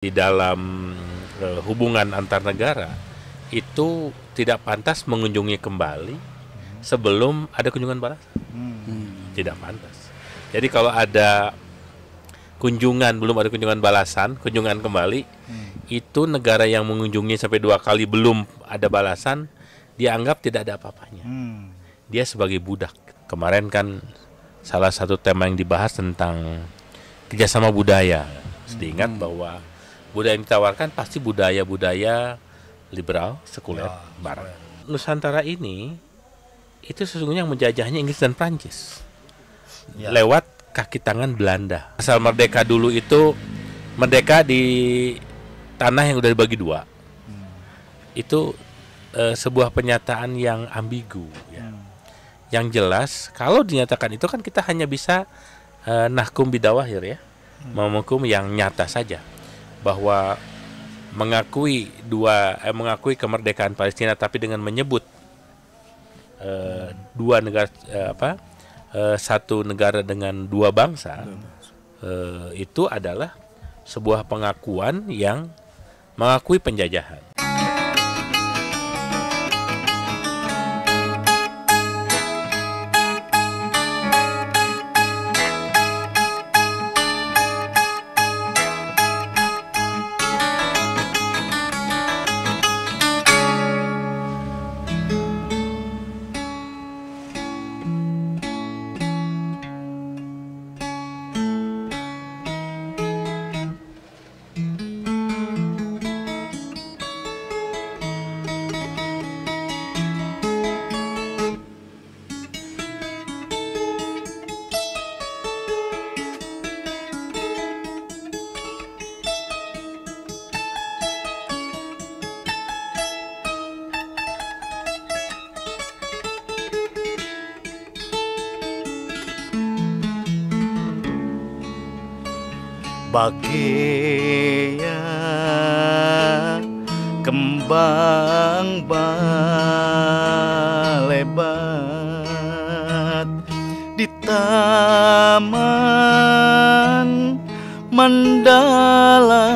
Di dalam hubungan antar negara itu tidak pantas mengunjungi kembali sebelum ada kunjungan balas. Tidak pantas. Jadi kalau ada kunjungan, belum ada kunjungan balasan, kunjungan kembali, itu negara yang mengunjungi sampai 2 kali belum ada balasan, dianggap tidak ada apa-apanya. Dia sebagai budak. Kemarin kan salah satu tema yang dibahas tentang kerjasama budaya. Diingat bahwa budaya yang ditawarkan pasti budaya-budaya liberal, sekuler, barat. Nusantara ini itu sesungguhnya yang menjajahnya Inggris dan Prancis lewat kaki tangan Belanda. Asal merdeka dulu itu merdeka di tanah yang udah dibagi 2. Itu sebuah pernyataan yang ambigu. Ya. Yang jelas kalau dinyatakan itu kan kita hanya bisa nahkum bidawahir ya, menghukum yang nyata saja. Bahwa mengakui kemerdekaan Palestina tapi dengan menyebut dua negara satu negara dengan 2 bangsa itu adalah sebuah pengakuan yang mengakui penjajahan. Bagaian kembang balebat di taman Mandala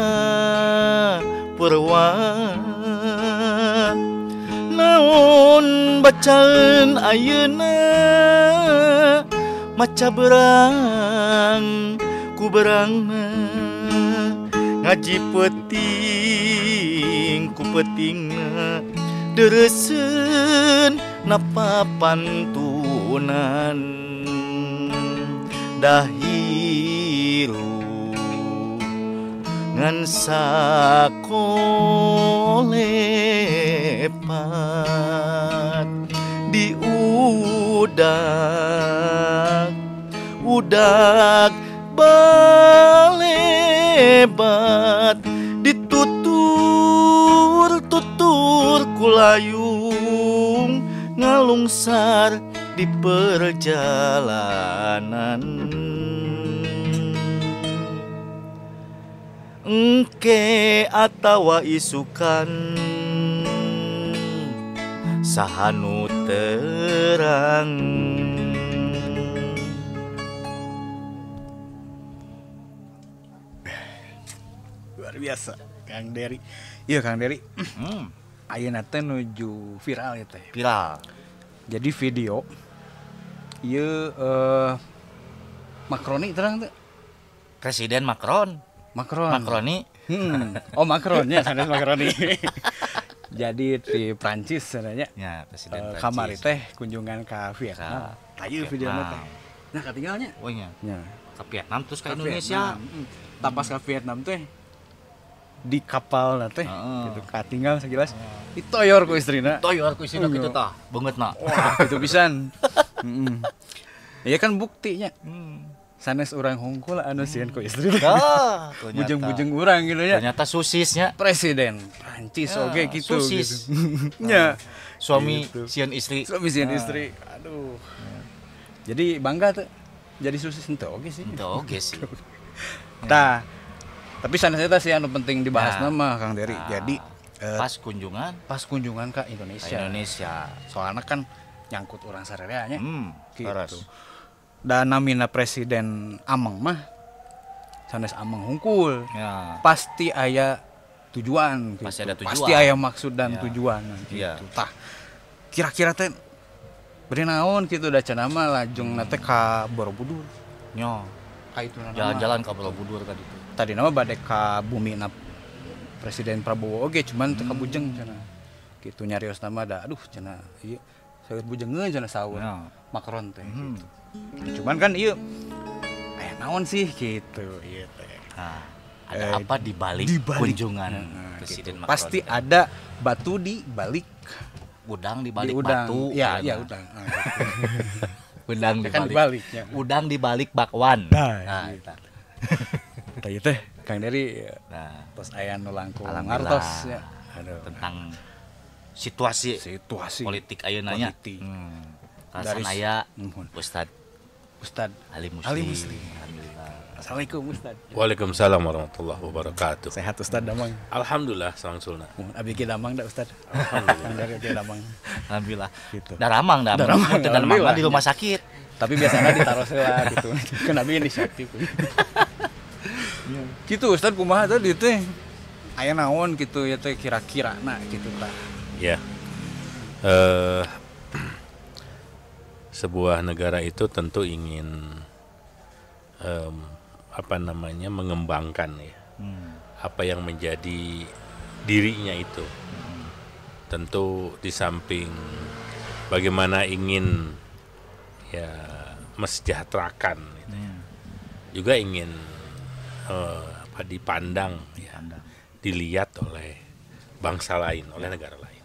Purwa, naon bacaan ayeuna maca berang ku berang ngaji peting ku petingna dereuseun napa pantunan dahiru ngan sakolepat di udag balebat ditutur kulayung ngalungsar di perjalanan engke atawa isukan sahanu terang. Luar biasa Kang Dery. Iya Kang Dery. Ayeuna teh nuju viral ya teh. Viral. Jadi video ieu Macroni terang teh. Presiden Macron. Macroni. Oh Macronnya sanes Macroni. Jadi di Prancis sebenarnya. Ya, Presiden Prancis. Kamari teh kunjungan ke Vietnam. Ayeuna videona teh. Nah katinggalnya. Oh iya. Nya. Ke Vietnam terus ke Indonesia. Tapas ke Vietnam teh di kapal teh gitu katinggal sekilas ditoyor ku istrina. Toyor ku istrina kitu tah, beungeutna. Wah, itu pisan. Ya kan buktinya. Sanes urang hungkul anu sieun ku istrina. Bujeng-bujeng urang gitu ya. Ternyata susisnya Presiden Prancis oge gitu. Susis. Nya, suami gitu. sieun istri. Suami sieun istri. Aduh. Jadi bangga tuh jadi susis ente oge sih. Ente oge sih. Tah, tapi sanes eta sih anu penting dibahas nama Kang Dery. Jadi pas kunjungan ke Indonesia. Soalnya kan nyangkut orang sarereanya. Gitu. Dan namina Presiden Ameng mah sanes amang hungkul. Ya. Pasti aya tujuan gitu. Pasti ada tujuan. Pasti aya maksud dan Ya. tujuan gitu. Ya. Tah kira-kira teh beri naon gitu da cenah mah lajeng teh ka Borobudur. Nyo. Ka itu Jalan-jalan ke Borobudur tadi itu. Tadi nama bade ka bumi na Presiden Prabowo oge cuman teu kabujeng cenah. Gitu nyarios nama da aduh cenah ieu saeur bujengeun cenah saur. Ya. Macron teh gitu. Cuman kan ieu aya naon sih gitu ieu teh. Nah, ada apa di balik kunjungan Presiden Gitu. Macron? Pasti ada batu di balik udang di balik udang. batu. Ya, ya, udang. Udang di Kan balik. dibaliknya. Udang di balik bakwan. Nah, itu. Tah ieu teh Kang Dery Nah, tos aya nu langkung Alhamdulillah. ngartos ya. Aduh. tentang situasi Situasi politik ayeuna nya. Politik. Kalasan Dari- aya Nuhun. Ustad Ustad Ali Muslim. Ali Muslim. Alhamdulillah. Assalamualaikum Ustad. Waalaikumsalam warahmatullahi wabarakatuh. Sehat Ustad damang. Alhamdulillah Sulna. Mohon abi ge damang da Ustad. Alhamdulillah. Kang Dery ge damang. Alhamdulillah. Gitu. Daramang dah. Daramang, Teu daramang alhamdulillah. di rumah sakit. Tapi biasanya ditaruh heula gitu. Kan abi inisiatif. Gitu Ustad kumaha tadi teh? Aya naon gitu ya teh kira-kira nah gitu tah. Ya. Sebuah negara itu tentu ingin mengembangkan ya apa yang menjadi dirinya itu. Tentu di samping bagaimana ingin ya mesejahterakan gitu. Juga ingin dipandang ya, dilihat oleh bangsa lain, oleh negara lain.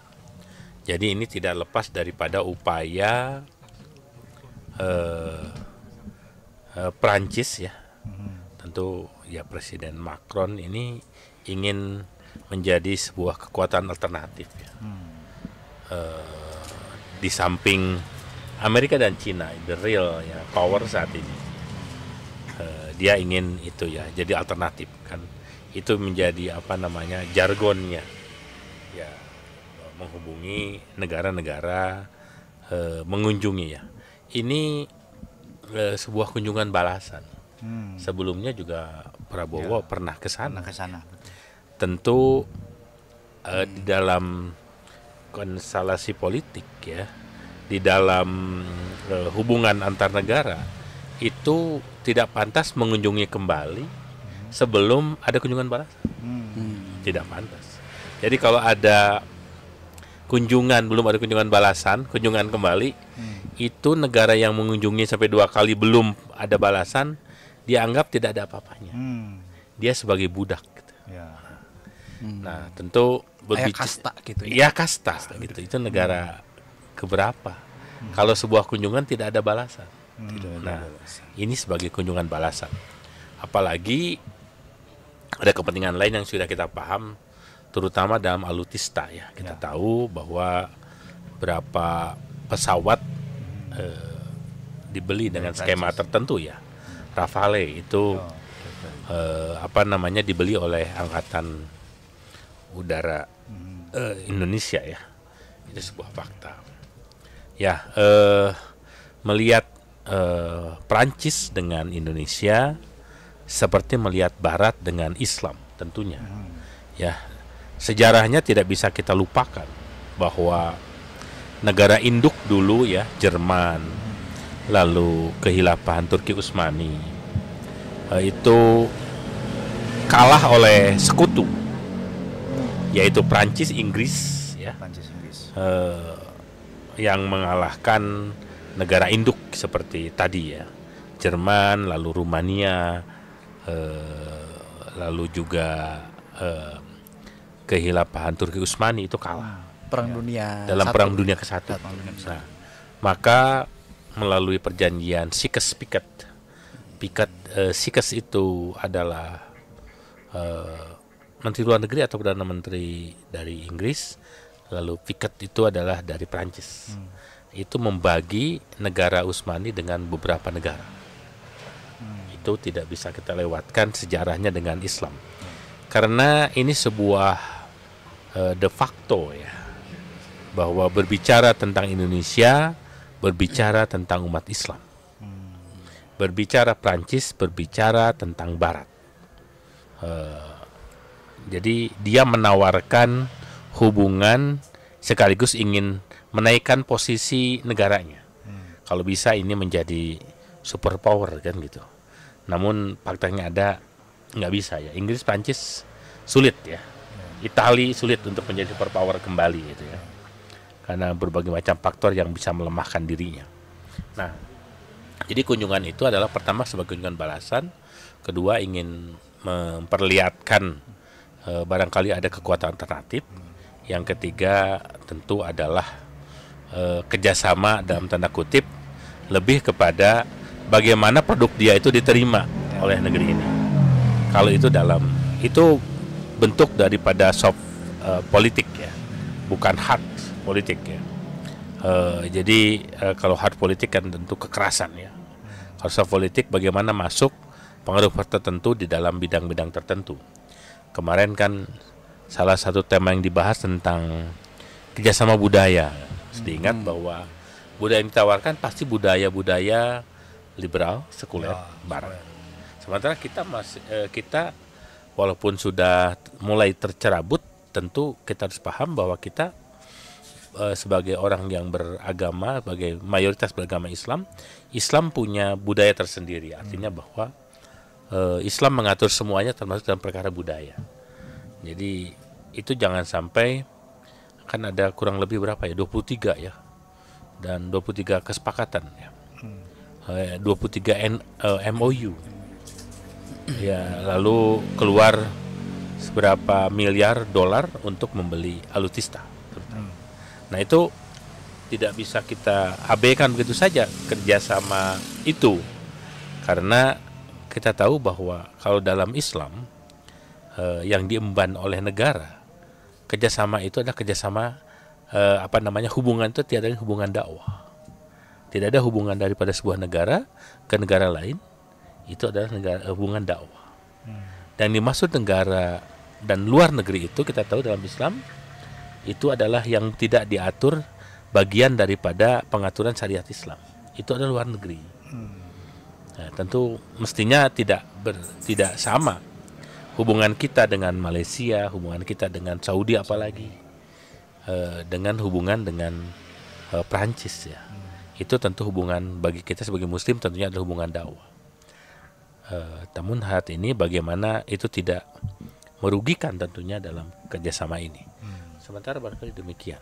Jadi ini tidak lepas daripada upaya Prancis ya, tentu ya Presiden Macron ini ingin menjadi sebuah kekuatan alternatif ya. Di samping Amerika dan Cina, the real ya power saat ini, dia ingin itu ya jadi alternatif kan, itu menjadi jargonnya ya, menghubungi negara-negara, mengunjungi ya. Ini sebuah kunjungan balasan. Sebelumnya juga Prabowo pernah ke sana. Tentu di dalam konstelasi politik ya, di dalam hubungan antar negara itu tidak pantas mengunjungi kembali sebelum ada kunjungan balasan. Tidak pantas. Jadi kalau ada kunjungan belum ada kunjungan balasan, kunjungan kembali, itu negara yang mengunjungi sampai 2 kali belum ada balasan, dianggap tidak ada apa-apanya. Dia sebagai budak. Gitu. Nah, tentu Kasta gitu ya. Kasta gitu. Itu negara keberapa? Kalau sebuah kunjungan tidak ada balasan. Nah, ini sebagai kunjungan balasan. Apalagi ada kepentingan lain yang sudah kita paham, terutama dalam alutista ya. Kita tahu bahwa berapa pesawat dibeli dengan skema tertentu ya. Rafale itu dibeli oleh Angkatan Udara Indonesia ya. Itu sebuah fakta. Ya, melihat Prancis dengan Indonesia seperti melihat Barat dengan Islam tentunya. Ya, sejarahnya tidak bisa kita lupakan bahwa negara induk dulu ya, Jerman, lalu kehilafahan Turki Utsmani, itu kalah oleh sekutu, yaitu Prancis, Inggris ya, yang mengalahkan negara induk seperti tadi ya, Jerman, lalu Rumania, lalu juga kehilafahan Turki Utsmani itu kalah. Perang dunia dalam satu. Perang Dunia ke-1. Nah, maka melalui perjanjian Sykes-Picot, Sykes itu adalah Menteri Luar Negeri atau Perdana Menteri dari Inggris, lalu Picot itu adalah dari Prancis. Itu membagi negara Utsmani dengan beberapa negara. Itu tidak bisa kita lewatkan sejarahnya dengan Islam. Karena ini sebuah de facto ya, bahwa berbicara tentang Indonesia, berbicara tentang umat Islam. Berbicara Prancis, berbicara tentang Barat. Jadi dia menawarkan hubungan sekaligus ingin menaikkan posisi negaranya. Kalau bisa ini menjadi superpower kan gitu. Namun faktanya ada nggak bisa ya. Inggris, Prancis sulit ya. Itali sulit untuk menjadi superpower kembali gitu ya. Karena berbagai macam faktor yang bisa melemahkan dirinya. Nah, jadi kunjungan itu adalah pertama sebagai kunjungan balasan, kedua ingin memperlihatkan barangkali ada kekuatan alternatif, yang ketiga tentu adalah kerjasama dalam tanda kutip lebih kepada bagaimana produk dia itu diterima oleh negeri ini. Kalau itu itu bentuk daripada soft politik ya, bukan hard politik ya. Jadi kalau hard politik kan tentu kekerasan ya. Kalau soft politik bagaimana masuk pengaruh tertentu di dalam bidang-bidang tertentu. Kemarin kan salah satu tema yang dibahas tentang kerjasama budaya. Diingat bahwa budaya yang ditawarkan pasti budaya-budaya liberal, sekuler, barat. Sementara kita walaupun sudah mulai tercerabut, tentu kita harus paham bahwa kita sebagai orang yang beragama, sebagai mayoritas beragama Islam, Islam punya budaya tersendiri. Artinya bahwa Islam mengatur semuanya termasuk dalam perkara budaya. Jadi itu jangan sampai, kan ada kurang lebih berapa ya, 23 ya, dan 23 kesepakatan ya, 23 MOU ya, lalu keluar seberapa miliar dolar untuk membeli alutsista. Nah itu tidak bisa kita abaikan begitu saja kerjasama itu, karena kita tahu bahwa kalau dalam Islam yang diemban oleh negara, kerjasama itu adalah kerjasama hubungan itu tidak ada hubungan dakwah, tidak ada hubungan daripada sebuah negara ke negara lain, itu adalah hubungan dakwah. Dan dimaksud negara dan luar negeri itu kita tahu dalam Islam itu adalah yang tidak diatur bagian daripada pengaturan syariat Islam, itu adalah luar negeri. Nah, tentu mestinya tidak sama hubungan kita dengan Malaysia, hubungan kita dengan Saudi, apalagi dengan hubungan dengan Perancis ya. Itu tentu hubungan bagi kita sebagai Muslim tentunya adalah hubungan dakwah. Namun saat ini bagaimana itu tidak merugikan tentunya dalam kerjasama ini. Sementara barangkali demikian,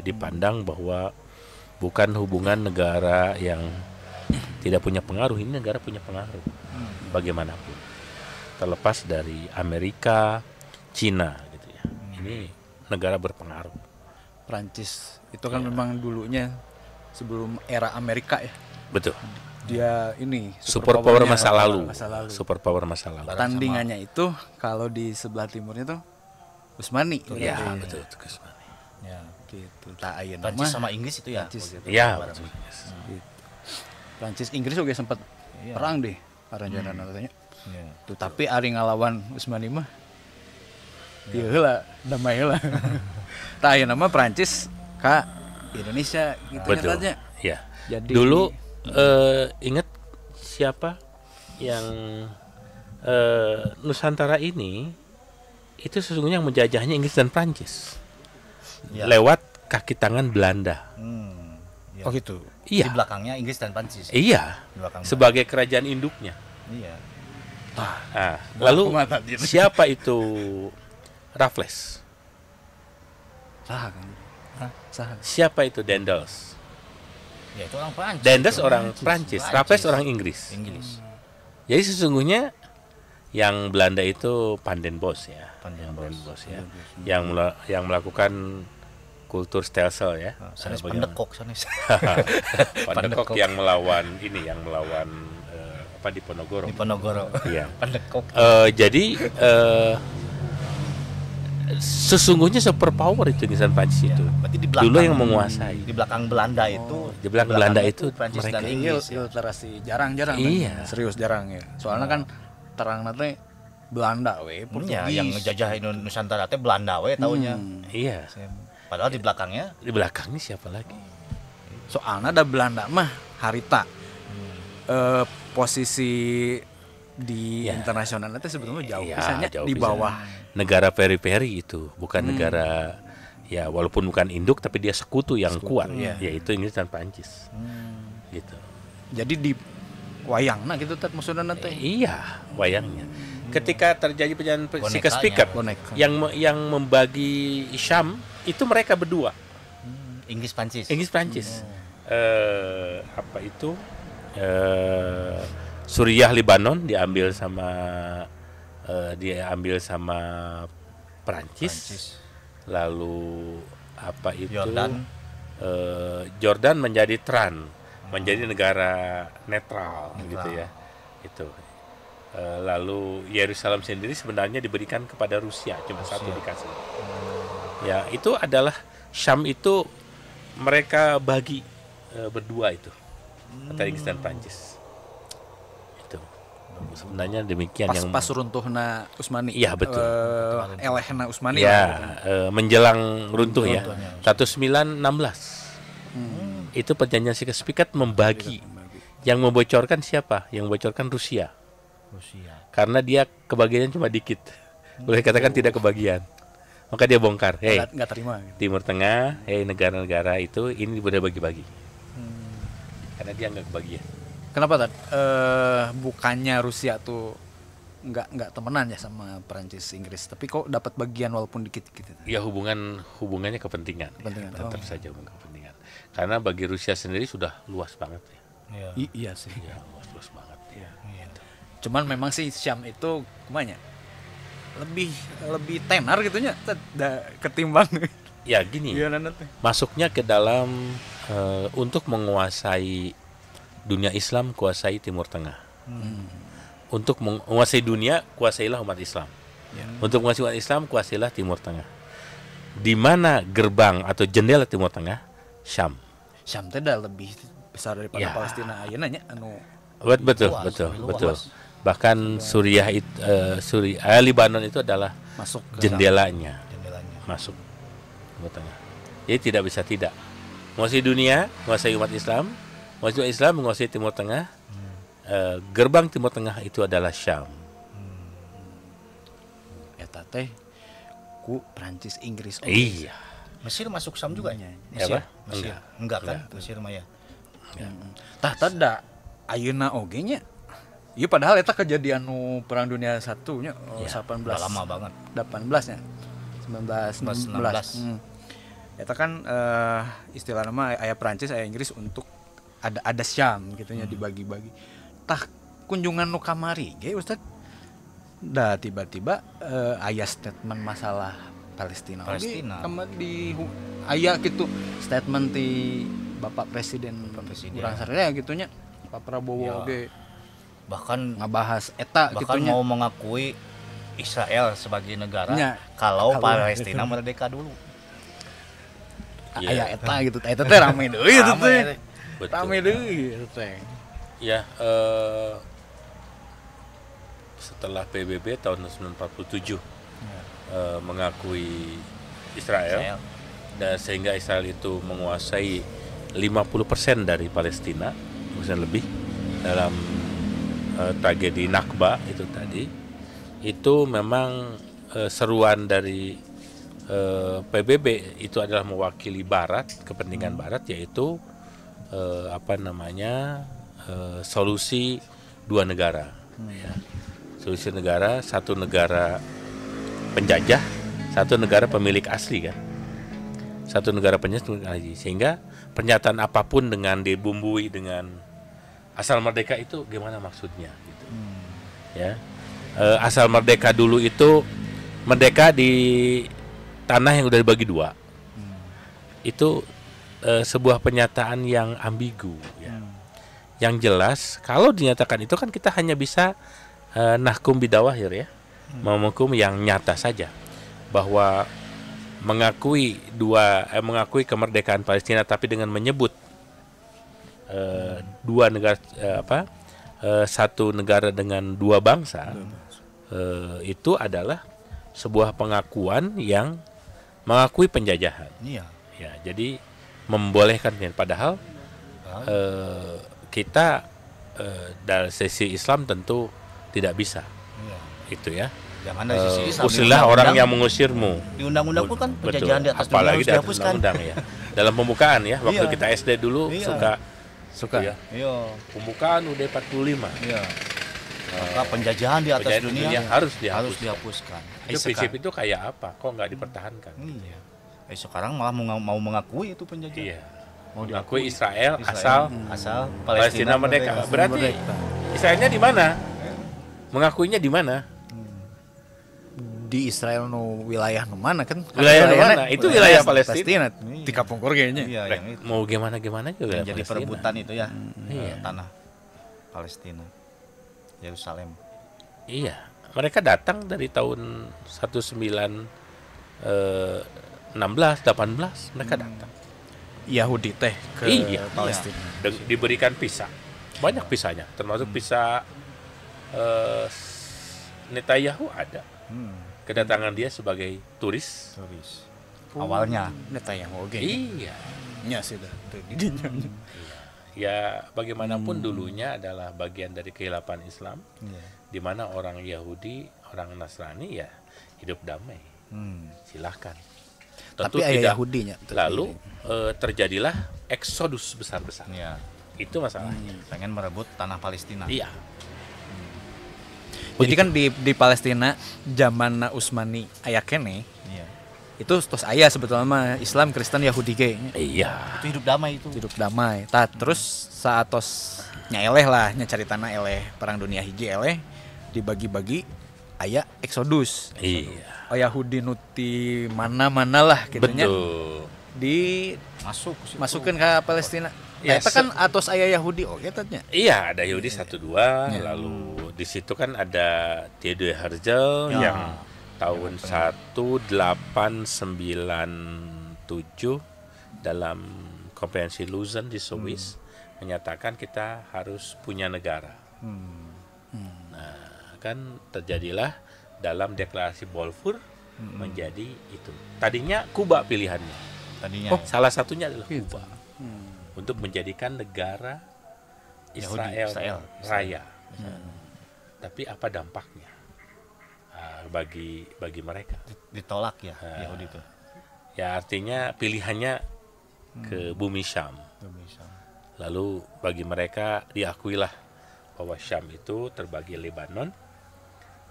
dipandang bahwa bukan hubungan negara yang tidak punya pengaruh, ini negara punya pengaruh bagaimanapun, terlepas dari Amerika, Cina gitu ya. Ini negara berpengaruh. Prancis itu kan memang dulunya sebelum era Amerika ya. Betul. Dia ini superpower masa lalu. Superpower masa lalu. Tandingannya itu kalau di sebelah timurnya tuh Utsmani. Ya, betul, Utsmani. Ya, gitu. Prancis sama Inggris itu ya. Iya, betul. Prancis Inggris juga sempat perang deh, aranjanan katanya. Tuh, tapi ari ngalawan Utsmani mah ieu heula, damai heula. Tah aya nama Prancis ka Indonesia gitu katanya. Iya. Jadi dulu ingat siapa yang Nusantara ini itu sesungguhnya yang menjajahnya Inggris dan Prancis lewat kaki tangan Belanda. Oh gitu. Iya. Di belakangnya Inggris dan Prancis. Iya. Sebagai kerajaan induknya. Iya. Lalu siapa itu Raffles? Siapa itu Daendels? Ya, itu orang Prancis. Daendels orang Prancis, Raffles orang Inggris. Jadi sesungguhnya yang Belanda itu Van den Bosch ya. Yang melakukan kultur stelsel ya. Sanes pendekok sanes. Pendekok yang melawan Diponegoro. Iya. Pendekok. Jadi sesungguhnya superpower itu Inggris dan Prancis itu. Berarti di belakang, dulu yang menguasai. Di belakang Belanda itu. Di belakang Belanda itu Prancis mereka dan Inggris. Literasi jarang-jarang. Iya. Serius jarang ya. Soalnya kan terang nanti Belanda Portugis. Yang ngejajah Nusantara teh Belanda taunya. Iya. Padahal di belakangnya siapa lagi? Soalnya ada Belanda mah harita posisi di internasional itu sebetulnya jauh, Ya, jauh di bawah. Negara periferi itu, bukan negara ya walaupun bukan induk tapi dia sekutu yang kuat, yaitu Inggris dan Prancis. Gitu. Jadi di wayangna gitu tet maksudnya nanti. Iya, wayangnya. Ketika terjadi perjanjian Sika-Spikat yang membagi Syam itu mereka berdua. Inggris Prancis. Apa itu? Suriah Libanon diambil sama Prancis. Lalu apa itu? Jordan menjadi menjadi negara netral gitu ya. Itu. Lalu Yerusalem sendiri sebenarnya diberikan kepada Rusia, cuma satu dikasih. Ya, itu adalah Syam itu mereka bagi berdua itu antara Inggris dan Prancis. Itu sebenarnya demikian pas runtuhnya Utsmani. Iya betul. Elehna Utsmani. Ya, menjelang runtuh ya. 1916. Itu perjanjian Sika-Spikat membagi. Yang membocorkan siapa? Yang membocorkan Rusia. Karena dia kebagiannya cuma dikit. Boleh katakan tidak kebagian. Maka dia bongkar. Nggak terima. Gitu. Timur Tengah, negara-negara itu ini boleh bagi-bagi. Karena dia nggak kebagian. Kenapa bukannya Rusia tuh nggak temenan ya sama Perancis Inggris, tapi kok dapat bagian walaupun dikit-dikit? Ya hubungannya kepentingan. Ya, tetap saja hubungan kepentingan. Karena bagi Rusia sendiri sudah luas banget ya. Iya sih. Ya, luas banget. Ya. Gitu. Cuman memang sih Syam itu kemana? Lebih tenar gitunya ketimbang. Ya gini. Masuknya ke dalam untuk menguasai dunia Islam, kuasai Timur Tengah. Untuk menguasai dunia, kuasailah umat Islam. Untuk menguasai umat Islam, kuasailah Timur Tengah. Di mana gerbang atau jendela Timur Tengah? Syam. Syam tidak lebih besar daripada Palestina. Ayeuna nya betul. Bahkan Libanon itu adalah masuk jendelanya. Masuk Timur Tengah. Jadi tidak bisa tidak. Menguasai dunia, menguasai umat Islam, menguasai Timur Tengah. Gerbang Timur Tengah itu adalah Syam. Eta teh ku Prancis Inggris. Iya. Mesir masuk Syam juga ya? Mesir? Enggak kan? Mesir mah ya. Tah tada ayeuna oge nya. Iya padahal eta kejadian perang dunia 1 nya 18 lama banget. 18 nya. 1916. Eta kan istilah nama aya Prancis aya Inggris untuk ada Syam gitu nya dibagi-bagi. Tah kunjungan nu kamari ge Ustaz. Da tiba-tiba aya statement masalah Palestina. Di aya gitu statement di Bapak Presiden urang saraya gitu nya. Pak Prabowo ge bahkan ngabahas eta gitunya, mau mengakui Israel sebagai negara kalau Palestina merdeka dulu. Aya eta gitu. Eta teh rame deui itu teh. Rame deui itu teh. Ya, setelah PBB tahun 1947 mengakui Israel. Dan sehingga Israel itu menguasai 50% dari Palestina, mungkin lebih dalam tragedi Nakba itu tadi. Itu memang seruan dari PBB itu adalah mewakili Barat, kepentingan Barat, yaitu solusi dua negara. Ya. Solusi negara, satu negara penjajah, satu negara pemilik asli kan. Satu negara penjajah sehingga pernyataan apapun dengan dibumbui dengan asal merdeka itu gimana maksudnya gitu. Ya. Asal merdeka dulu itu merdeka di tanah yang udah dibagi dua. Itu sebuah pernyataan yang ambigu ya. Yang jelas kalau dinyatakan itu kan kita hanya bisa nahkum bidawahir ya. Menghukum yang nyata saja bahwa mengakui kemerdekaan Palestina tapi dengan menyebut dua negara satu negara dengan dua bangsa itu adalah sebuah pengakuan yang mengakui penjajahan. Iya. Ya, jadi membolehkan padahal kita dari sisi Islam tentu tidak bisa. Itu ya. Jangan dari sisi Islam. Usirlah orang yang mengusirmu. Di undang-undang pun kan penjajahan di atas dunia apalagi harus di atas dihapuskan. undang ya. Dalam pembukaan ya, waktu kita SD dulu suka ya. Pembukaan UUD 45. Iya. Maka penjajahan di atas dunia harus dihapuskan. Itu prinsip itu kayak apa? Kok nggak dipertahankan? Iya. Sekarang malah mau mengakui itu penjajahan. Iya. Mau diakui Israel asal Palestina merdeka. Berarti Israelnya di mana? Mengakuinya di mana? Di Israel wilayah mana kan? Wilayah mana? Itu wilayah Palestina. Di Kapungkur kayaknya. Iya, yang itu. Mau gimana juga jadi perebutan itu ya. Tanah Palestina. Yerusalem. Iya, mereka datang dari tahun 1916, 18 mereka datang. Yahudi teh ke Palestina. Diberikan visa. Banyak visanya, termasuk visa Netanyahu ada. Kedatangan dia sebagai turis. Awalnya Netanyahu oke. Iya. Nya sudah. Ya bagaimanapun dulunya adalah bagian dari kehilapan Islam, di mana orang Yahudi, orang Nasrani ya hidup damai. Silahkan. Tapi ayah Yahudinya. Lalu terjadilah eksodus besar-besaran. Ya. Itu masalahnya. Pengen merebut tanah Palestina. Iya. Jadi kan di Palestina zaman Utsmani aya kene. Iya. Itu terus aya sebetulnya mah Islam, Kristen, Yahudi ge. Iya. Itu hidup damai itu. Hidup damai. Terus saatos nyaeleh lah, nyari tanah eleh perang dunia hiji eleh dibagi-bagi aya eksodus. Iya. Yahudi nuti mana-mana lah gitu nya. Betul. Masukin ke Palestina. Ya, eta kan atos aya Yahudi tanya. Iya, ada Yahudi 1-2, lalu di situ kan ada Theodor Herzl yang tahun 1897 dalam konferensi Lausanne di Swiss menyatakan kita harus punya negara. Nah, kan terjadilah dalam deklarasi Balfour menjadi itu. Tadinya Kuba pilihannya. Salah satunya adalah Kuba. Untuk menjadikan negara Israel Raya. Tapi apa dampaknya bagi mereka? Ditolak ya Yahudi itu. Ya artinya pilihannya ke bumi Syam. Lalu bagi mereka diakuilah bahwa Syam itu terbagi Lebanon,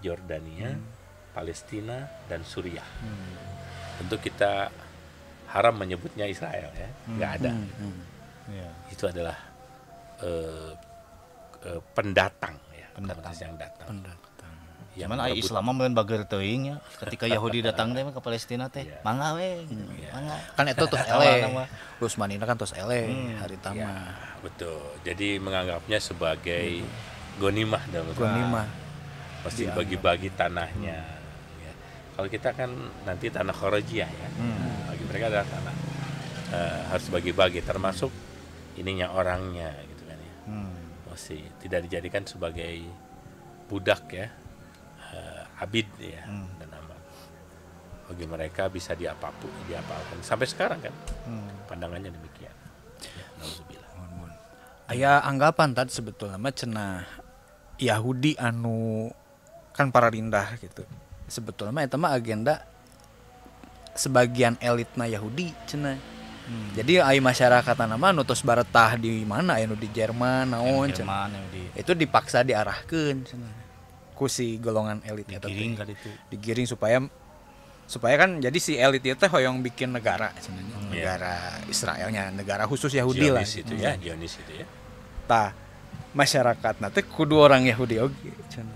Yordania, Palestina dan Suriah. Tentu kita haram menyebutnya Israel ya, nggak ada. Itu adalah pendatang ya, pendatang yang datang. Cuman aya Islam mah bager teuing ya. Ketika Yahudi datang teh ke Palestina teh, mangga we. Kan itu tos eleh. Utsmanina kan tos eleh hari tama. Ya, betul. Jadi menganggapnya sebagai gonimah dalam gonimah. Pasti bagi-bagi tanahnya. Ya. Kalau kita kan nanti tanah Kharajiyah ya. Bagi mereka adalah tanah harus bagi-bagi termasuk ininya orangnya gitu kan ya. Masih tidak dijadikan sebagai budak ya. Abid ya dan aman. Bagi mereka bisa diapapun sampai sekarang kan pandangannya demikian. Ya, nauzubillah. Aya anggapan tadi sebetulnya mah cenah Yahudi anu kan para rindah gitu. Sebetulnya mah eta mah agenda sebagian elitna Yahudi cenah. Jadi aya masyarakat nama nutus baretah di mana anu di Jerman naon cenah. Itu dipaksa diarahkeun cenah. Ku si golongan elit eta digiring supaya kan jadi si elit itu teh hoyong bikin negara cenanya. Negara Israelnya, negara khusus Yahudi lah. Zionis itu ya. Tah masyarakat teh kudu orang Yahudi oge cenah.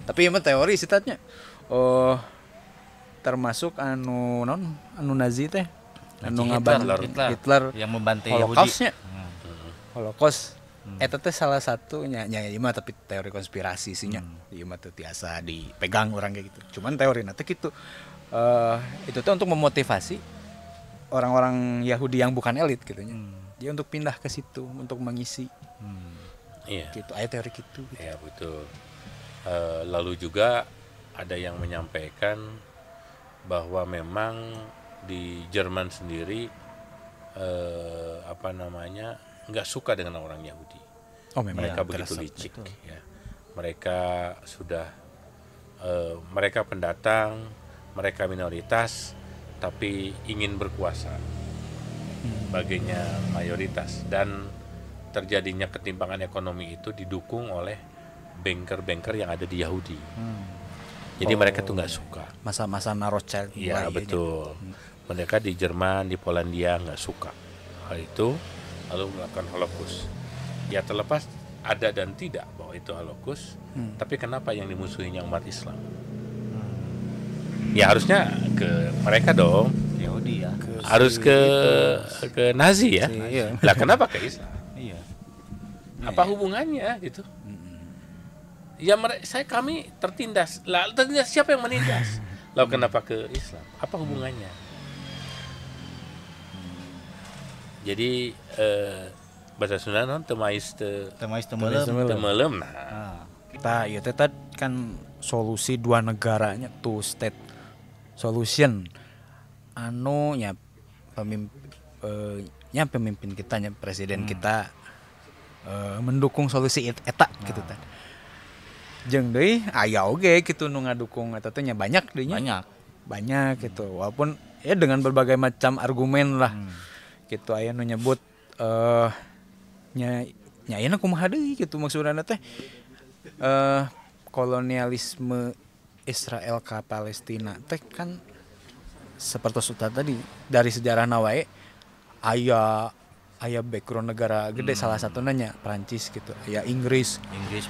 Tapi emang teori sih tanya. Termasuk anu Nazi teh anu Hitler yang membantai Holocaust-nya. Holocaust eta teh salah satunya nya mah tapi teori konspirasi sih nya. Ieu mah teh biasa dipegang orang kayak gitu. Cuman teori teh gitu. Itu tuh untuk memotivasi orang-orang Yahudi yang bukan elit gitu nya. Dia untuk pindah ke situ untuk mengisi. Iya. Gitu, aya teori gitu. Iya, betul. Lalu juga ada yang menyampaikan bahwa memang di Jerman sendiri nggak suka dengan orang Yahudi. Mereka begitu licik ya. mereka sudah mereka pendatang, mereka minoritas, tapi ingin berkuasa, baginya mayoritas, dan terjadinya ketimpangan ekonomi itu didukung oleh banker-banker yang ada di Yahudi. Jadi mereka tuh nggak suka. Masa-masa Rothschild. Iya betul. Mereka di Jerman, di Polandia nggak suka hal itu, lalu melakukan Holocaust. Ya terlepas ada dan tidak bahwa itu Holocaust, tapi kenapa yang dimusuhinya umat Islam? Ya harusnya ke mereka dong. Yahudi ya. Harus ke Nazi ya. Iya. Lah kenapa ke Islam? Iya. Apa hubungannya gitu? Ya kami tertindas. Lah tertindas siapa yang menindas? Lalu kenapa ke Islam? Apa hubungannya? Jadi bahasa Sunda non temais temelem. Nah, Kita ya teh kan solusi dua negaranya two state solution. Anu nya pemimpin kita nya presiden kita mendukung solusi eta gitu teh. Jeung deui aya oge kitu nu ngadukung eta teh nya banyak deui nya. Banyak gitu. Walaupun ya dengan berbagai macam argumen lah. Gitu aya nu nyebut nya ayeuna kumaha deui gitu maksudna teh kolonialisme Israel ka Palestina teh kan seperti Ustaz tadi dari sejarah wae aya background negara gede salah satunya nya Prancis gitu, aya Inggris,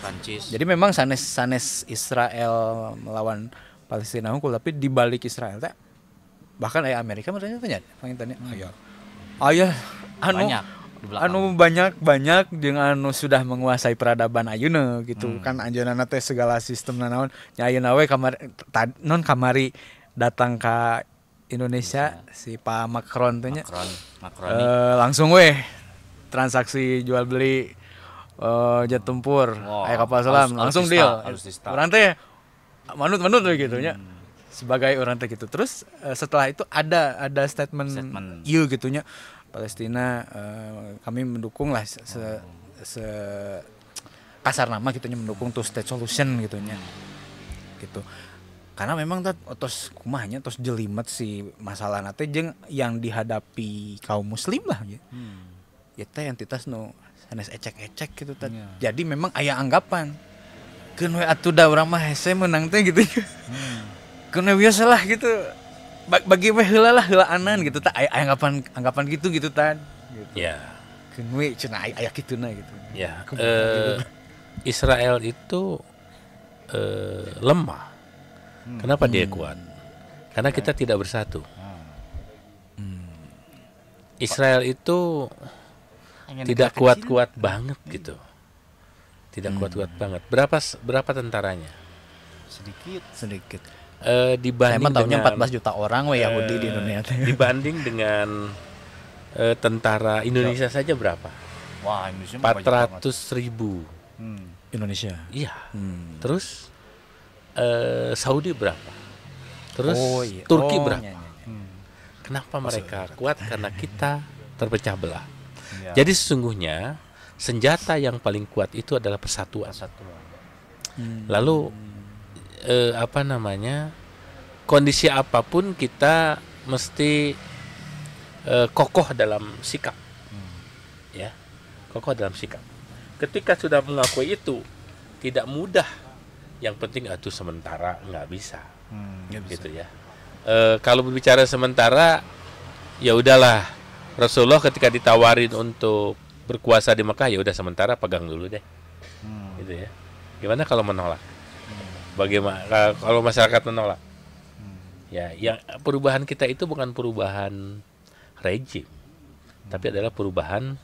Prancis. Jadi memang sanes Israel melawan Palestina unggul, tapi di balik Israel teh bahkan aya Amerika merenya tanya aya banyak jeung anu sudah menguasai peradaban ayeuna gitu kan anjeunna teh segala sistem naon nya ayeuna we kamari datang ka Indonesia si Pak Macron teh nya langsung we transaksi jual beli jet tempur aya kapal selam langsung deal urang teh manut gitu nya sebagai orang teh gitu. Terus setelah itu ada statement ieu gitu nya Palestina kami mendukung lah kasar nama gitu nya mendukung two state solution gitu nya. Gitu. Karena memang tos kumahnya tos jelimet si masalah teh jeung yang dihadapi kaum muslim lah ya. Ya teh entitas nu sanes ecek-ecek gitu teh. Jadi memang aya anggapan keun we atuh da urang mah hese menang teh gitu. Keun we biasa lah gitu. Bagi we heulaanan gitu tah aya anggapan gitu tan. Gitu. Ya. Keun we cenah aya kituna gitu. Ya. Israel itu lemah. Kenapa dia kuat? Karena kita tidak bersatu. Israel itu tidak kuat-kuat banget gitu. Tidak kuat-kuat banget. Berapa tentaranya? Sedikit. Dibanding dengan 14 juta orang Yahudi di Indonesia. Dibanding dengan tentara Indonesia saja berapa? Wah, Indonesia 400.000. Indonesia. Iya. Terus Saudi berapa? Terus Turki berapa? Kenapa mereka kuat? Karena kita terpecah belah. Jadi sesungguhnya senjata yang paling kuat itu adalah persatuan. Lalu kondisi apapun kita mesti kokoh dalam sikap. Ya, kokoh dalam sikap. Ketika sudah mengakui itu tidak mudah. Yang penting itu sementara nggak bisa. Gitu ya. Kalau berbicara sementara, ya udahlah. Rasulullah ketika ditawarin untuk berkuasa di Mekah, ya udah sementara pegang dulu deh. Gitu ya. Gimana kalau menolak? Bagaimana kalau masyarakat menolak? Ya, yang perubahan kita itu bukan perubahan rejim, tapi adalah perubahan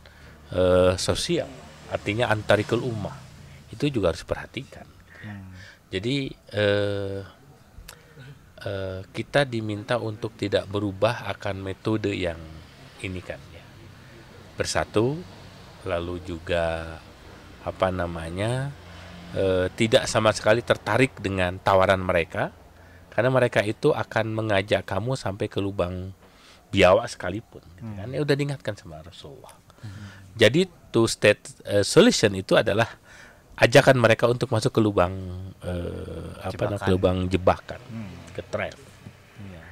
sosial. Artinya antarikul ummah. Itu juga harus diperhatikan. Jadi kita diminta untuk tidak berubah akan metode yang ini kan ya. Bersatu, lalu juga tidak sama sekali tertarik dengan tawaran mereka, karena mereka itu akan mengajak kamu sampai ke lubang biawak sekalipun. Gitu kan? Ya udah diingatkan sama Rasulullah. Jadi two state solution itu adalah ajakan mereka untuk masuk ke lubang ke lubang jebakan, ke trap.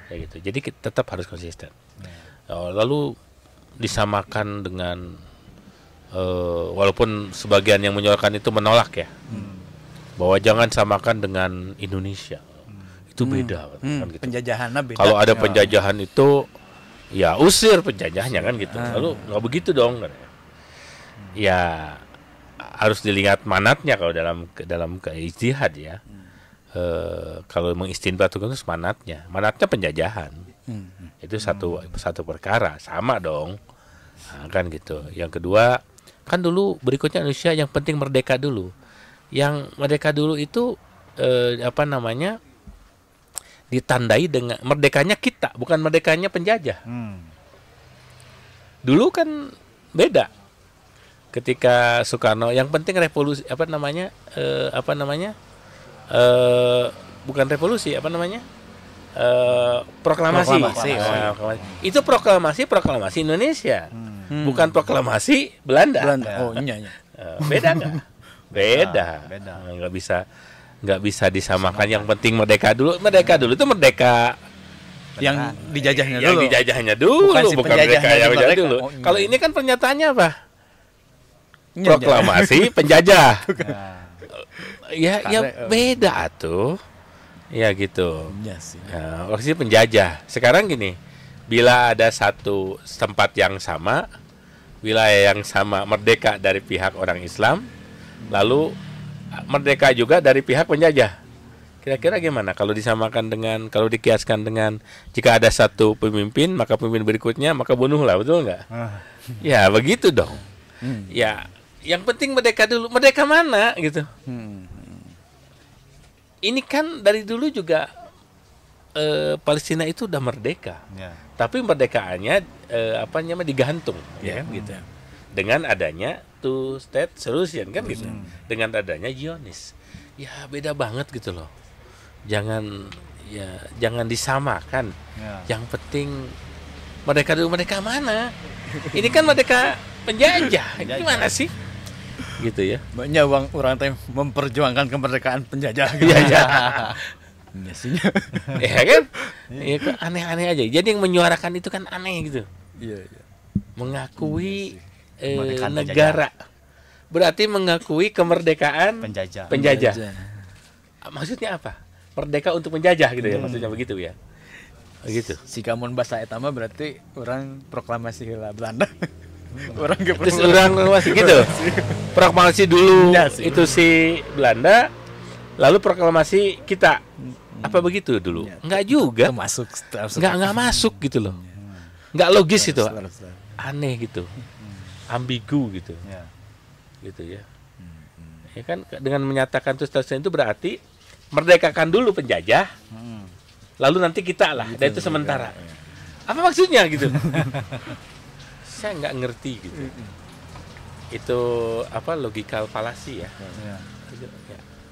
Ya gitu. Jadi kita tetap harus konsisten. Lalu disamakan dengan walaupun sebagian yang menyoalkan itu menolak ya, bahwa jangan samakan dengan Indonesia. Itu beda kan gitu. Penjajahannya beda. Kalau ada penjajahan itu ya usir penjajahnya kan gitu. Lalu nggak begitu dong kan. Ya harus dilihat manatnya kalau dalam ijtihad ya. Kalau mengistinbat itu manatnya penjajahan. Itu satu perkara, sama dong. Nah, kan gitu. Yang kedua, kan dulu berikutnya Indonesia yang penting merdeka dulu. Yang merdeka dulu itu ditandai dengan merdekanya kita, bukan merdekanya penjajah. Dulu kan beda. Ketika Soekarno, yang penting revolusi bukan revolusi proklamasi. Itu proklamasi Indonesia, bukan proklamasi Belanda. Oh iya. Beda nggak? Beda. Nggak bisa disamakan. Yang penting merdeka dulu itu merdeka yang dijajahnya dulu. Yang dijajahnya dulu, bukan merdeka yang dijajah dulu. Kalau ini kan pernyataannya apa? Proklamasi penjajah. Ya beda tuh. Ya gitu. Maksudnya penjajah. Sekarang gini, bila ada satu tempat yang sama, wilayah yang sama, merdeka dari pihak orang Islam, lalu merdeka juga dari pihak penjajah. Kira-kira gimana kalau disamakan dengan, kalau dikiaskan dengan jika ada satu pemimpin, maka pemimpin berikutnya maka bunuhlah, betul nggak? Ya begitu dong. Ya yang penting merdeka dulu. Merdeka mana gitu? Ini kan dari dulu juga Palestina itu udah merdeka, tapi merdekaannya digantung, ya gitu. Dengan adanya two state solution kan gitu. Dengan adanya Zionis, ya beda banget gitu loh. Jangan disamakan. Yang penting merdeka dulu. Merdeka mana? Ini kan merdeka penjajah. Gimana sih? Gitu ya. Banyak orang teh memperjuangkan kemerdekaan penjajah. Iya. Ya kan? Ya kok aneh-aneh aja. Jadi yang menyuarakan itu kan aneh gitu. Iya. Mengakui negara. Berarti mengakui kemerdekaan penjajah. Maksudnya apa? Merdeka untuk menjajah gitu ya, maksudnya begitu ya. Begitu. Si kamun bahasa eta mah berarti orang proklamasi heula Belanda. Terus orang masih gitu. Proklamasi dulu itu si Belanda, lalu proklamasi kita. Apa begitu dulu? Enggak juga. Enggak masuk gitu loh. Enggak logis itu. Aneh gitu. Ambigu gitu. Gitu ya. Ya kan dengan menyatakan itu berarti merdekakan dulu penjajah. Lalu nanti kita lah, dan itu sementara. Apa maksudnya gitu? Saya nggak ngerti gitu. Itu apa logikal falasi ya?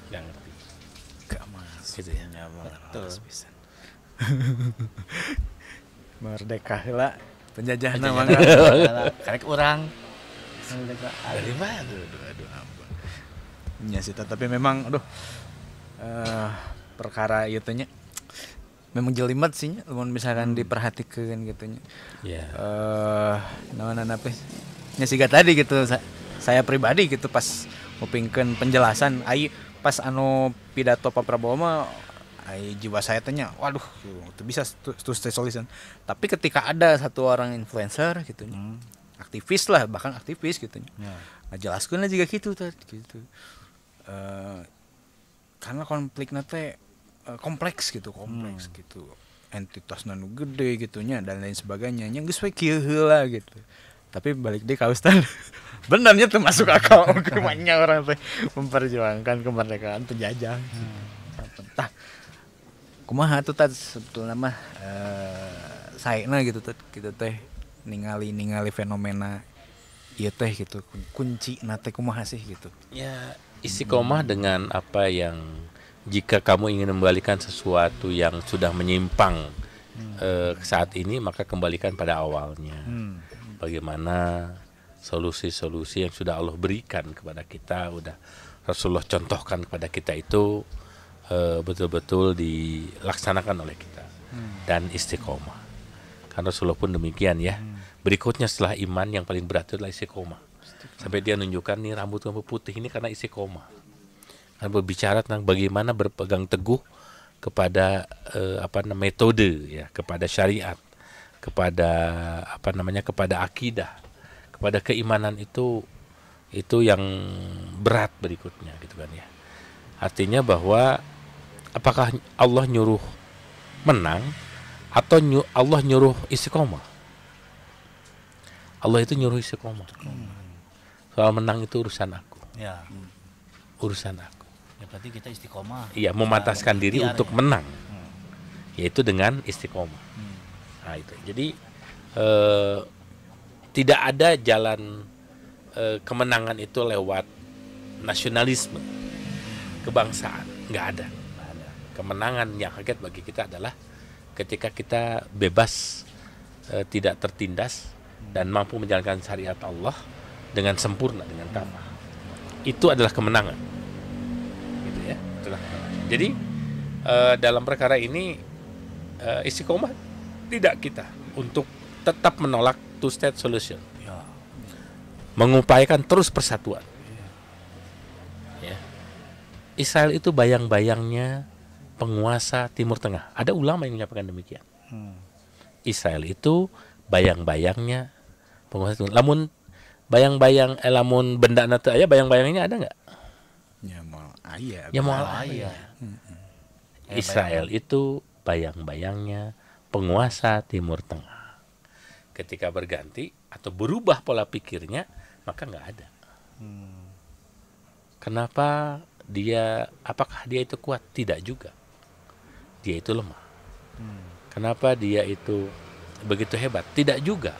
Nggak ngerti. Gak masuk gitu ya. Betul. Merdeka lah penjajah namanya. Karek orang. Dari mana? Aduh. Ya sih, tapi memang perkara itu nya memang jelimet sih nya, misalkan diperhatikan gitunya. Nya siga tadi gitu saya pribadi gitu pas ngupingkeun penjelasan pas pidato Pak Prabowo mah jiwa saya tanya waduh itu bisa to stay solution. Tapi ketika ada satu orang influencer gitu aktivis lah, bahkan aktivis gitu ngajelaskeun juga gitu gitu. Karena konfliknya teh kompleks gitu entitasna nu gede gitunya dan lain sebagainya nya geus we kieu heula gitu. Tapi balik deh ka Ustaz benarnya tuh masuk akal kemana orang teh memperjuangkan kemerdekaan penjajah. Tah kumaha tuh tadi sebetulnya mah saena gitu teh ningali fenomena ieu teh gitu kunci nate kumaha sih gitu. Ya istiqomah dengan apa yang jika kamu ingin membalikan sesuatu yang sudah menyimpang saat ini, maka kembalikan pada awalnya. Bagaimana solusi-solusi yang sudah Allah berikan kepada kita, udah Rasulullah contohkan kepada kita itu betul-betul dilaksanakan oleh kita dan istiqomah. Karena Rasulullah pun demikian ya. Berikutnya setelah iman yang paling berat itu adalah istiqomah. Sampai dia nunjukkan nih rambut putih ini karena istiqomah. Karena berbicara tentang bagaimana berpegang teguh kepada metode ya, kepada syariat, kepada kepada akidah, kepada keimanan itu yang berat berikutnya gitu kan ya. Artinya bahwa apakah Allah nyuruh menang atau Allah nyuruh istiqomah? Allah itu nyuruh istiqomah. Soal menang itu urusan aku. Ya. Urusan aku. Ya berarti kita istiqomah. Iya, memantaskan diri untuk menang. Yaitu dengan istiqomah. Nah itu. Jadi tidak ada jalan kemenangan itu lewat nasionalisme, kebangsaan, nggak ada. Kemenangan yang hakikat bagi kita adalah ketika kita bebas, tidak tertindas dan mampu menjalankan syariat Allah dengan sempurna, dengan kamar. Itu adalah kemenangan. Gitu ya. Itulah kemenangan. Jadi dalam perkara ini istiqomah tidak kita untuk tetap menolak two-state solution. Mengupayakan terus persatuan. Ya. Israel itu bayang-bayangnya penguasa Timur Tengah. Ada ulama yang menyampaikan demikian. Israel itu bayang-bayangnya penguasa Timur. Lamun bayang-bayang lamun benda nate aya bayang-bayangnya ada nggak? Ya mau aya. Ya mau aya. Israel itu bayang-bayangnya penguasa Timur Tengah. Ketika berganti atau berubah pola pikirnya, maka nggak ada. Kenapa apakah dia itu kuat? Tidak juga. Dia itu lemah. Kenapa dia itu begitu hebat? Tidak juga.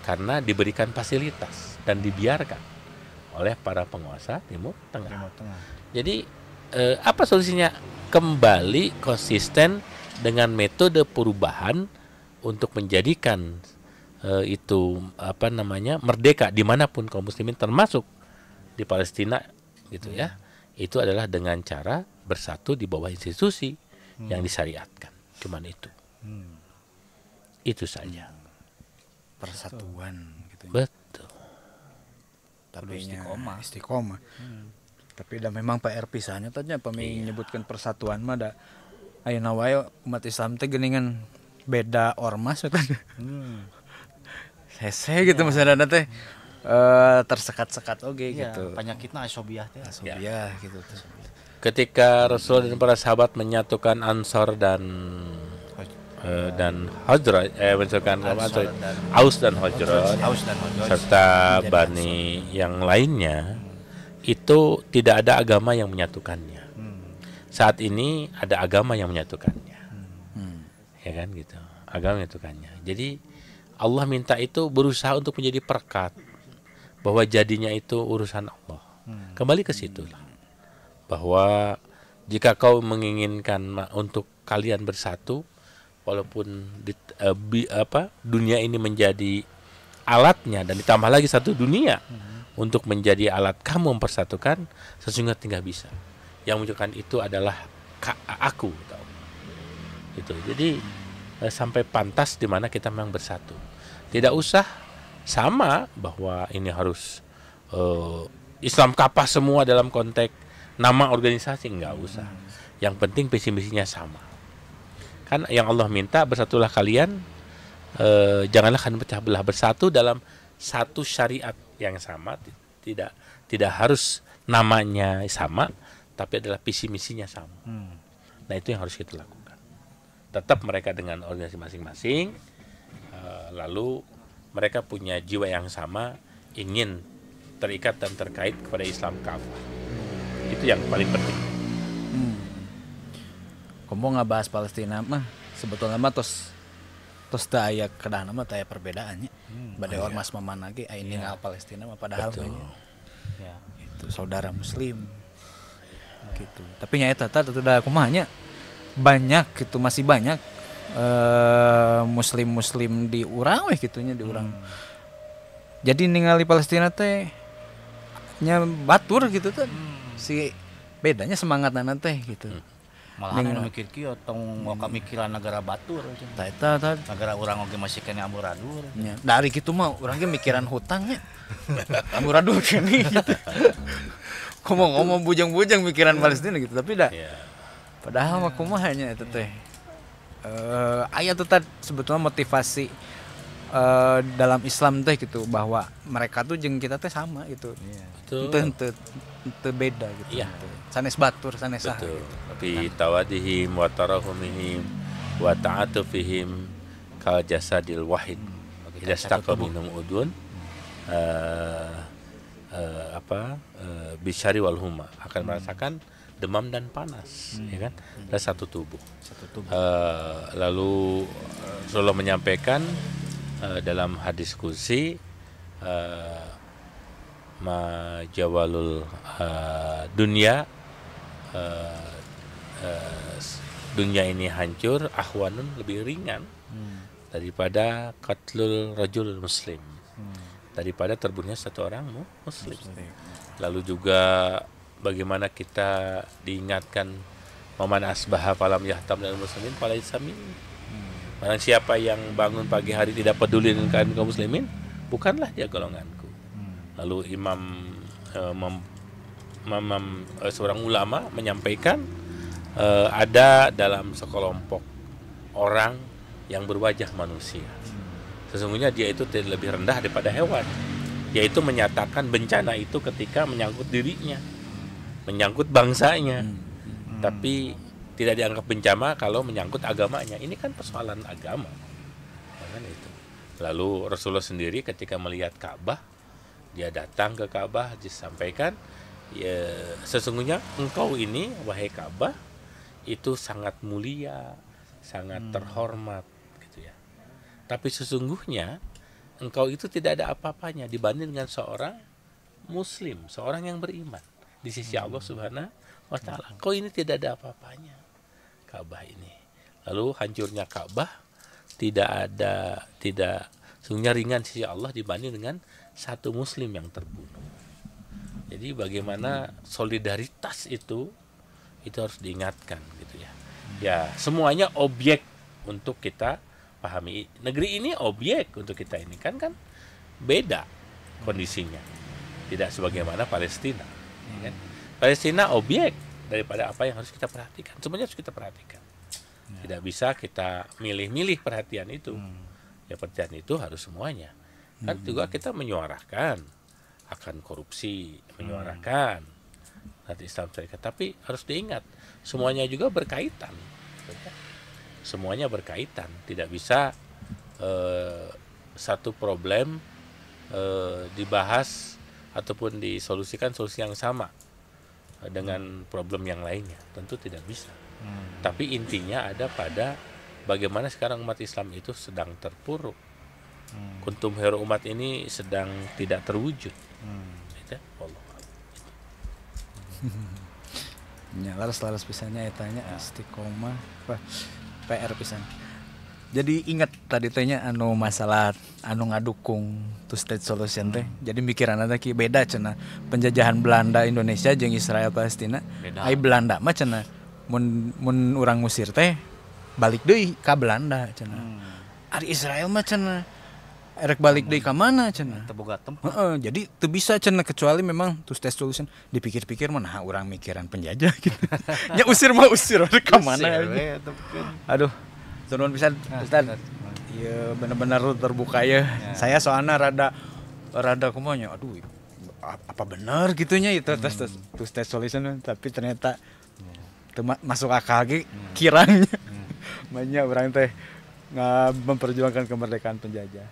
Karena diberikan fasilitas dan dibiarkan oleh para penguasa Timur Tengah. Jadi apa solusinya? Kembali konsisten dengan metode perubahan untuk menjadikan itu merdeka dimanapun kaum muslimin termasuk di Palestina gitu ya. Itu adalah dengan cara bersatu di bawah institusi yang disyariatkan. Cuman itu. Itu saja. Persatuan gitu. Betul. Tapi istiqomah. Tapi dah memang PR pisahnya tanya menyebutkan persatuan mah da ayeuna wae umat Islam teh geuningan beda ormas eta. Hese gitu maksudna teh tersekat-sekat oge gitu. Penyakitna asobiah teh. Asobiah gitu. Ketika Rasul dan para sahabat menyatukan Ansor dan Hajraj, misalkan Aus dan Hajraj serta Bani yang lainnya, itu tidak ada agama yang menyatukannya. Saat ini ada agama yang menyatukannya, ya kan gitu. Agama menyatukannya. Jadi Allah minta itu berusaha untuk menjadi perekat, bahwa jadinya itu urusan Allah. Kembali ke situ lah, bahwa jika kau menginginkan untuk kalian bersatu, walaupun dunia ini menjadi alatnya dan ditambah lagi satu dunia untuk menjadi alat kamu mempersatukan, sesungguhnya tidak bisa. Yang menunjukkan itu adalah aku, tahu. Itu. Jadi sampai pantas di mana kita memang bersatu. Tidak usah sama bahwa ini harus Islam kapah semua dalam konteks nama organisasi, enggak usah. Yang penting visi misinya sama. Kan yang Allah minta bersatulah kalian, janganlah kalian pecah belah, bersatu dalam satu syariat yang sama. Tidak harus namanya sama, tapi adalah visi misinya sama. Nah itu yang harus kita lakukan. Tetap mereka dengan organisasi masing-masing, lalu mereka punya jiwa yang sama, ingin terikat dan terkait kepada Islam kafah. Itu yang paling penting. Kamu nggak bahas Palestina mah sebetulnya mah tos daya kedana mah daya perbedaannya. Badai ormas mamana ge ini ngal Palestina mah padahal ya itu saudara Muslim gitu. Tapi nya eta teh da kumahnya banyak gitu, masih banyak muslim di urang weh gitunya di urang. Jadi ningali Palestina teh nya batur gitu teh. si bedanya semangat teh gitu. Malah anu mikir kieu tong moka mikiran negara batur eta negara urang oge masih kene amburadul nya dari kitu mah urang ge mikiran hutangnya amburadul kene gitu. Ngomong bujang-bujang mikiran Palestina gitu tapi dah padahal mah kumaha nya eta teh aya tuh sebetulnya motivasi dalam Islam teh gitu bahwa mereka tuh jeung kita teh sama gitu. Itu beda gitu. Iya. Sanes batur, sanes saha. Betul. Tapi tawadihim wa tarahumihim wa ta'atufihim ka jasadil wahid. Idza staqa minhum udun bisyari wal huma akan merasakan demam dan panas, ya kan? Ada satu tubuh. Lalu Rasulullah menyampaikan dalam hadis qudsi ma jawalul dunia dunia ini hancur ahwanun lebih ringan daripada qatlul rajul muslim, daripada terbunuhnya satu orang muslim. Lalu juga bagaimana kita diingatkan maman asbaha falam yahtam dan muslimin falaysa min. Barang siapa yang bangun pagi hari tidak peduli dengan kaum muslimin, bukanlah dia golonganku. Lalu seorang ulama menyampaikan ada dalam sekelompok orang yang berwajah manusia. Sesungguhnya dia itu tidak lebih rendah daripada hewan. Yaitu menyatakan bencana itu ketika menyangkut dirinya, menyangkut bangsanya. Tapi tidak dianggap bencana kalau menyangkut agamanya. Ini kan persoalan agama. Kan itu. Lalu Rasulullah sendiri ketika melihat Ka'bah, dia datang ke Ka'bah, disampaikan, ya, sesungguhnya engkau ini, wahai Ka'bah, itu sangat mulia, sangat terhormat, gitu ya. Tapi sesungguhnya engkau itu tidak ada apa-apanya dibanding dengan seorang Muslim, seorang yang beriman di sisi Allah Subhanahu wa Ta'ala. Engkau ini tidak ada apa-apanya, Ka'bah ini. Lalu hancurnya Ka'bah sesungguhnya ringan di sisi Allah dibanding dengan satu muslim yang terbunuh. Jadi bagaimana solidaritas itu harus diingatkan gitu ya. Ya, semuanya objek untuk kita pahami. Negeri ini objek untuk kita ini kan beda kondisinya. Tidak sebagaimana Palestina, ya kan? Palestina objek daripada apa yang harus kita perhatikan. Semuanya harus kita perhatikan. Tidak bisa kita milih-milih perhatian itu. Ya, perhatian itu harus semuanya. Kan juga kita menyuarakan akan korupsi, menyuarakan nanti Islam syarikat, tapi harus diingat semuanya juga berkaitan. Semuanya berkaitan, tidak bisa satu problem dibahas ataupun disolusikan solusi yang sama dengan problem yang lainnya, tentu tidak bisa. Tapi intinya ada pada bagaimana sekarang umat Islam itu sedang terpuruk. Kuntum hero umat ini sedang tidak terwujud. Allah. Ya, laras pisannya etanya istiqomah PR pisan. Jadi ingat tadi tehnya anu masalah anu ngadukung two state solution teh. Jadi mikiran teh beda cenah penjajahan Belanda Indonesia jeung Israel Palestina. Ai Belanda mah cenah mun urang Mesir teh balik deui ka Belanda cenah. Ari Israel mah cenah erek balik deui ka mana cenah? Teu boga tempat. Jadi teu bisa cenah kecuali memang two state solution. Dipikir-pikir mah nah urang mikiran penjajah gitu. Nya usir rek ka mana. Aduh. Turun bisa Ustaz. Iya benar-benar terbuka ya. Saya soalnya rada kumanya. Aduh, apa benar gitunya itu two state solution tapi ternyata masuk akal lagi kiranya. Banyak orang teh nggak memperjuangkan kemerdekaan penjajah.